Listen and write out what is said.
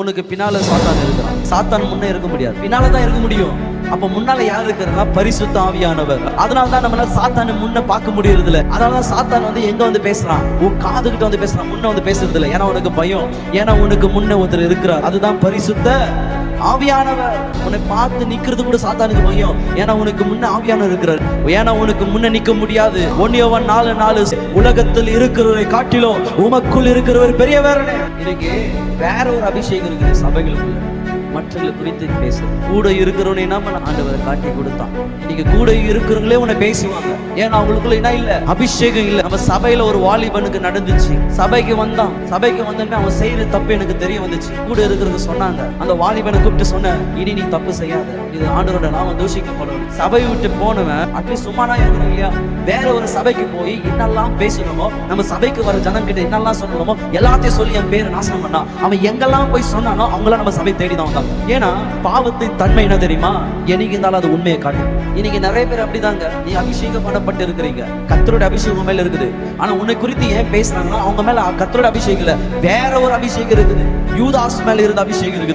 உனக்கு பின்னால சாத்தான் இருக்கிறான். சாத்தான் முன்னே இருக்க முடியாது, பின்னாலதான் இருக்க முடியும். அப்ப முன்னால யார் இருக்கிறா? பரிசுத்த ஆவியானவர். அதனாலதான் நம்மளால சாத்தானை முன்ன பார்க்க முடியறது இல்ல. அதனாலதான் சாத்தான் எங்க வந்து பேசுறான்? உன் காதுகிட்ட வந்து பேசுறான், முன்ன வந்து பேசுறது இல்ல. ஏன்னா உனக்கு பயம், ஏன்னா உனக்கு முன்ன ஒருத்தர் இருக்கிறார். அதுதான் பரிசுத்த ஆவியானவர். உன்னை பார்த்து நிக்கிறது கூட சாத்தானுக்கு பயம், ஏன்னா உனக்கு முன்ன ஆவியானவர் இருக்கிறார். ஏன்னா உனக்கு முன்ன நிக்க முடியாது. 1 யோவான் 4:4 உலகத்தில் இருக்கிறவரை காட்டிலும் உமக்குள் இருக்கிறவர் பெரியவர். இன்னைக்கு வேற ஒரு அபிஷேகம் இருக்குது சபைகளுக்குள்ள. மற்றவங்களை குறித்து பேசுறது, கூட இருக்கிறவனை நம்ம ஆண்டவரை காட்டி கொடுத்தான். இன்னைக்கு கூட இருக்கிறவங்களே உன்னை பேசுவாங்க, ஏன்னா அவங்களுக்குள்ள என்ன இல்ல? அபிஷேகம் இல்ல. நம்ம சபையில ஒரு வாலிபனுக்கு நடந்துச்சு. சபைக்கு வந்தோடனே அவன் செய்யற தப்பு எனக்கு தெரிய வந்துச்சு. கூட இருக்கிறது சொன்னாங்க. அந்த வாலிபனை கூப்பிட்டு சொன்ன, இனி நீ தப்பு செய்யாத, இது ஆண்டவரோட நாம தூஷிக்கப்படும். சபையை விட்டு போனவன் அட்லீஸ்ட் சும்மானா இருக்கணும் இல்லையா? வேற ஒரு சபைக்கு போய் என்னெல்லாம் பேசணுமோ, நம்ம சபைக்கு வர ஜனங்கிட்ட என்னெல்லாம் சொல்லணுமோ எல்லாத்தையும் சொல்லி என் பேரை நாசனம் பண்ணா. அவன் எங்கெல்லாம் போய் சொன்னானோ அவங்களாம் நம்ம சபை தேடிதான் வந்தாங்க. ஏன்னா பாவத்தின் தன்மை என்ன தெரியுமா? என்னைக்கு இருந்தாலும் அது உண்மையை காட்டும். இன்னைக்கு நிறைய பேர் அப்படிதாங்க. நீ அபிஷேகம் பண்ணப்பட்டு இருக்கிறீங்க, கர்த்தருடைய அபிஷேகம் மேல இருக்குது. ஆனா உன்னை குறித்து ஏன் பேசுறாங்கன்னா அவங்க மேல கர்த்தருடைய அபிஷேகம் இல்ல, வேற ஒரு அபிஷேகம் இருக்குது. யூதாஸ் மேல இருந்த அபிஷேகம் இருக்குது.